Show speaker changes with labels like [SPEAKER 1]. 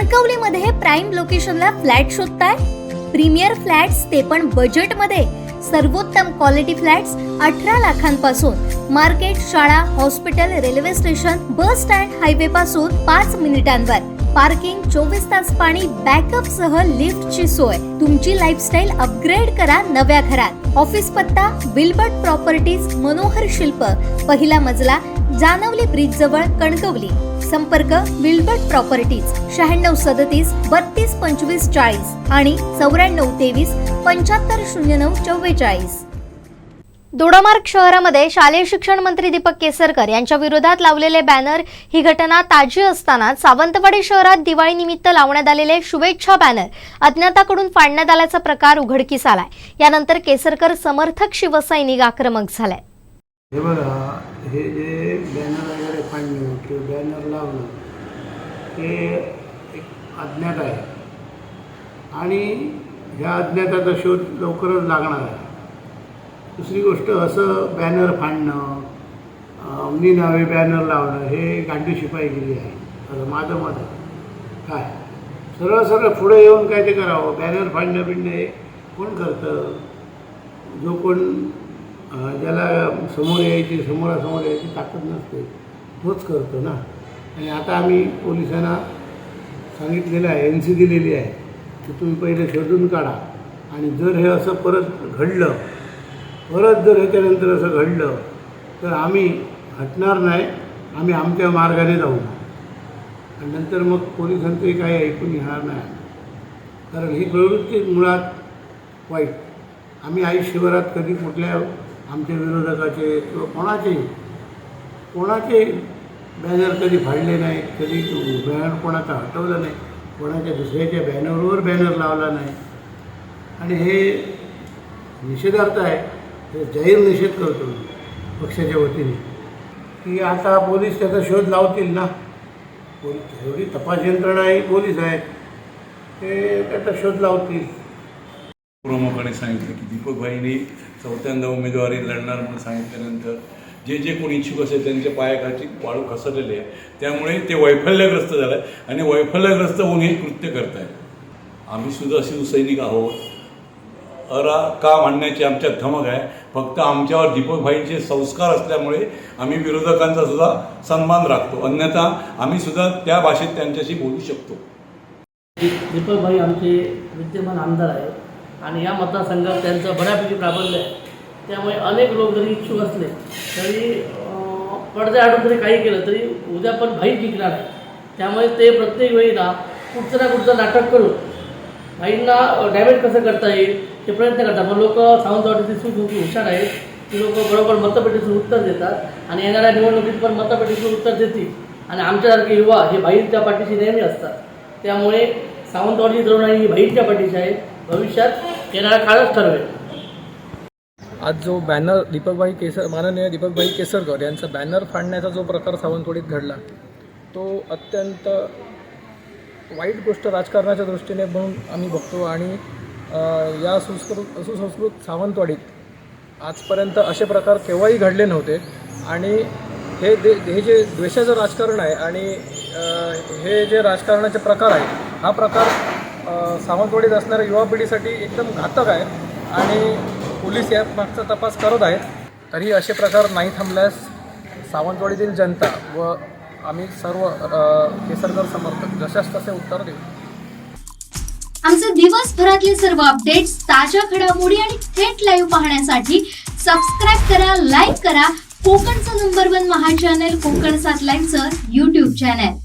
[SPEAKER 1] कणकवलीमध्ये prime लोकेशनला flat शोधताय? Premier flats ते पण बजेट मध्ये. सर्वोत्तम क्वालिटी फ्लॅट्स 18 लाखांपासून. मार्केट, शाळा, hospital, railway station, bus stand, highway पासून 5 मिनिटांवर. पार्किंग, 24 तास पाणी, बॅकअप सह लिफ्टची सोय. तुमची लाईफस्टाईल अपग्रेड करा नव्या घरात. ऑफिस पत्ता विल्बर्ट प्रॉपर्टीज, मनोहर शिल्प, पहिला मजला, जानवली ब्रिज जवळ, कणकवली. संपर्क विल्बर्ट प्रॉपर्टीज 9637 3225 40 आणि 9423 7509 44.
[SPEAKER 2] दोडामार्ग शहरामध्ये शालेय शिक्षण मंत्री दीपक केसरकर यांच्या विरोधात लावलेले बॅनर ही घटना ताजी असताना सावंतवाडी शहरात दिवाळीनिमित्त लावण्यात आलेले शुभेच्छा बॅनर अज्ञाताकडून फाडण्यात आल्याचा प्रकार उघडकीस आलाय. यानंतर केसरकर समर्थक शिवसैनिक आक्रमक झाले.
[SPEAKER 3] हे बघा, हे जे बॅनर वगैरे फाडणं किंवा बॅनर लावणं हे एक अज्ञात आहे आणि ह्या अज्ञाताचा शोध लवकरच लागणार आहे. दुसरी गोष्ट, असं बॅनर फाडणं, निनावे बॅनर लावणं हे गांधी शिपाईगिरी आहे असं माझं मत आहे. काय सरळ सरळ पुढे येऊन काय ते करावं? बॅनर फाडणं बिडणं हे कोण करतं? जो कोण ज्याला समोरासमोर यायची ताकद नसते तोच करतो ना. आणि आता आम्ही पोलिसांना सांगितलेलं आहे, NC दिलेली आहे की तुम्ही पहिले शोधून काढा आणि जर हे असं परत जर ह्याच्यानंतर असं घडलं तर आम्ही हटणार नाही. आम्ही आमच्या मार्गाने जाऊ आणि नंतर मग पोलिसांचंही काही ऐकून घेणार नाही. कारण ही प्रवृत्ती मुळात वाईट. आम्ही आयुष्यभरात कधी कुठल्या आमच्या विरोधकाचे किंवा कोणाचे बॅनर कधी फाडले नाही, कधी बॅनर कोणाचा हटवलं नाही, कोणाच्या दुसऱ्याच्या बॅनरवर बॅनर लावला नाही. आणि हे निषेधार्थ आहे. हे जाहीर निषेध करतो पक्षाच्या वतीने की आता पोलीस त्याचा शोध लावतील ना. एवढी तपास यंत्रणाही पोलीस आहेत, ते त्याचा शोध लावतील.
[SPEAKER 4] प्रमुखाने सांगितलं की दीपकभाईंनी चौथ्यांदा उमेदवारी लढणार म्हणून सांगितल्यानंतर जे कोणी इच्छुक असेल त्यांच्या पायाखालची वाळू खसरलेली आहे. त्यामुळे ते वैफल्यग्रस्त झालं आहे आणि वैफल्यग्रस्त होऊन हे कृत्य करत आहेत. आम्ही सुद्धा शिवसैनिक आहोत. का म्हणण्याची आमच्यात धमक आहे. फक्त आमच्यावर दीपकभाईंचे संस्कार असल्यामुळे आम्ही विरोधकांचा सुद्धा सन्मान राखतो. अन्यथा आम्ही सुद्धा त्या भाषेत त्यांच्याशी बोलू शकतो.
[SPEAKER 5] दीपकभाई आमचे विद्यमान आमदार आहेत आणि या मतदारसंघात त्यांचं बऱ्यापैकी प्राबल्य आहे. त्यामुळे अनेक लोक जरी इच्छुक असले तरी पडद्याआडून जरी काही केलं तरी उद्या पण भाई जिंकणार आहे. त्यामुळे ते प्रत्येक वेळीला कुठचं ना कुठचं नाटक करून भाईंना डॅमेज कसं करता येईल ते प्रयत्न करतात. पण लोक सावंतवाडीची खूप हुशार आहेत. ती लोक बरोबर मतपेटीचं उत्तर देतात आणि येणाऱ्या निवडणुकीत पण मतपेटीचं उत्तर देतील. आणि आमच्यासारखे युवा हे भाईंच्या पाठीशी नेहमी असतात. त्यामुळे सावंतवाडी तरुणाई ही भाईंच्या पाठीशी आहे. भविष्यात येणारा काळच ठरवेल.
[SPEAKER 6] आज जो बॅनर माननीय दीपकभाई केसरकर यांचा बॅनर फाडण्याचा जो प्रकार सावंतवाडीत घडला तो अत्यंत वाईट गोष्ट राजकारणाच्या दृष्टीने म्हणून आम्ही बघतो. आणि या सुसंस्कृत सावंतवाडीत आजपर्यंत असे प्रकार केव्हाही घडले नव्हते. आणि हे जे द्वेषाचं राजकारण आहे आणि हे जे राजकारणाचे प्रकार आहेत, हा प्रकार सावंतवाडीत असणाऱ्या युवा पिढीसाठी एकदम घातक आहे. आणि पोलीस या मागचा तपास करत आहेत. तरी असे प्रकार नाही थांबल्यास सावंतवाडीतील जनता व आम्ही सर्व केसरकर समर्थक जशास तसे उत्तर देऊ.
[SPEAKER 1] आमचे दिवसभरातले सर्व अपडेट्स, ताज्या घडामोडी आणि थेट लाईव्ह पाहण्यासाठी सबस्क्राईब करा, लाईक करा कोकणचं नंबर 1 महा चॅनल कोकण 7 लाईव्हचं YouTube चॅनल.